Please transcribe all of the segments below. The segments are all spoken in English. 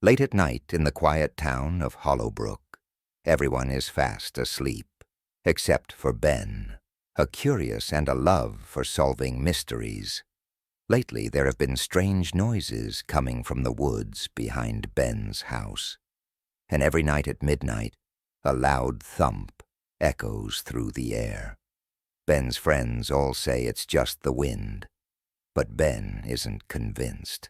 Late at night in the quiet town of Hollowbrook, everyone is fast asleep, except for Ben, a curious and a love for solving mysteries. Lately there have been strange noises coming from the woods behind Ben's house, and every night at midnight, a loud thump echoes through the air. Ben's friends all say it's just the wind, but Ben isn't convinced.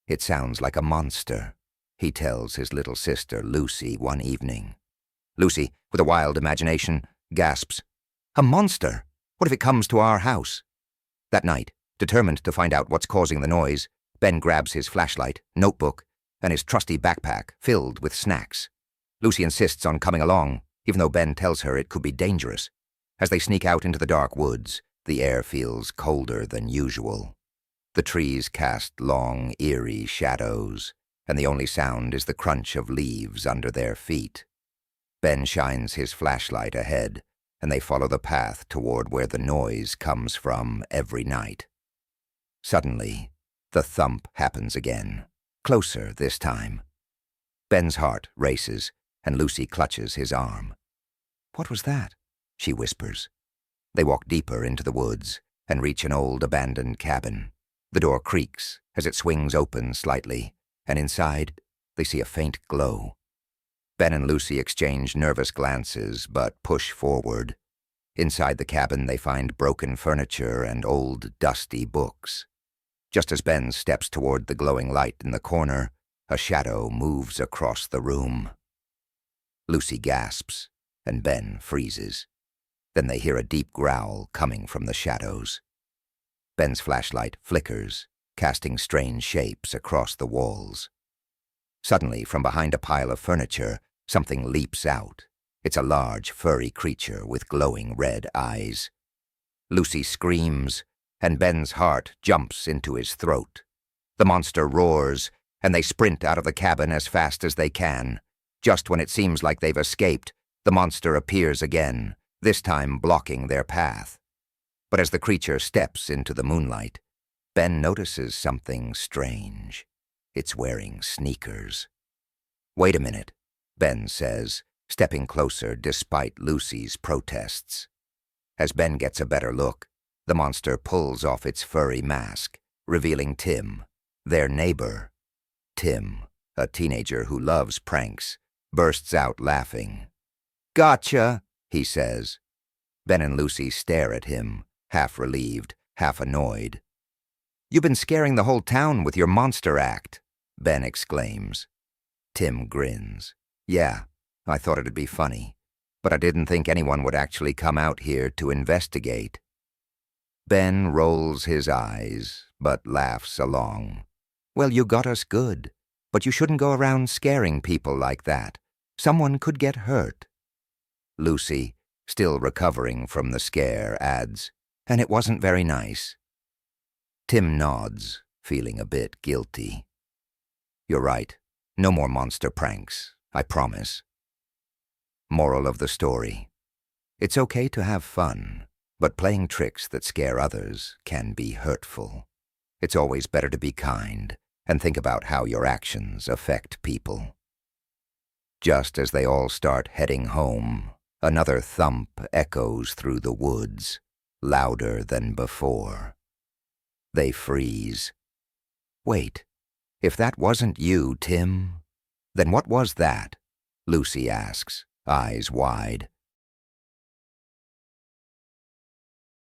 It sounds like a monster, he tells his little sister Lucy one evening. Lucy, with a wild imagination, gasps, "A monster! What if it comes to our house?" That night, determined to find out what's causing the noise, Ben grabs his flashlight, notebook, and his trusty backpack filled with snacks. Lucy insists on coming along, even though Ben tells her it could be dangerous. As they sneak out into the dark woods, the air feels colder than usual. The trees cast long, eerie shadows, and the only sound is the crunch of leaves under their feet. Ben shines his flashlight ahead, and they follow the path toward where the noise comes from every night. Suddenly, the thump happens again, closer this time. Ben's heart races, and Lucy clutches his arm. "What was that?" she whispers. They walk deeper into the woods and reach an old abandoned cabin. The door creaks as it swings open slightly, and inside they see a faint glow. Ben and Lucy exchange nervous glances but push forward. Inside the cabin they find broken furniture and old, dusty books. Just as Ben steps toward the glowing light in the corner, a shadow moves across the room. Lucy gasps, and Ben freezes. Then they hear a deep growl coming from the shadows. Ben's flashlight flickers, casting strange shapes across the walls. Suddenly, from behind a pile of furniture, something leaps out. It's a large, furry creature with glowing red eyes. Lucy screams, and Ben's heart jumps into his throat. The monster roars, and they sprint out of the cabin as fast as they can. Just when it seems like they've escaped, the monster appears again, this time blocking their path. But as the creature steps into the moonlight, Ben notices something strange. It's wearing sneakers. "Wait a minute," Ben says, stepping closer despite Lucy's protests. As Ben gets a better look, the monster pulls off its furry mask, revealing Tim, their neighbor. Tim, a teenager who loves pranks, bursts out laughing. "Gotcha," he says. Ben and Lucy stare at him, half relieved, half annoyed. "You've been scaring the whole town with your monster act," Ben exclaims. Tim grins. "Yeah, I thought it'd be funny, but I didn't think anyone would actually come out here to investigate." Ben rolls his eyes, but laughs along. "Well, you got us good, but you shouldn't go around scaring people like that. Someone could get hurt." Lucy, still recovering from the scare, adds, "And it wasn't very nice." Tim nods, feeling a bit guilty. "You're right. No more monster pranks, I promise." Moral of the story: it's okay to have fun, but playing tricks that scare others can be hurtful. It's always better to be kind and think about how your actions affect people. Just as they all start heading home, another thump echoes through the woods, louder than before. They freeze. "Wait, if that wasn't you, Tim, then what was that?" Lucy asks, eyes wide.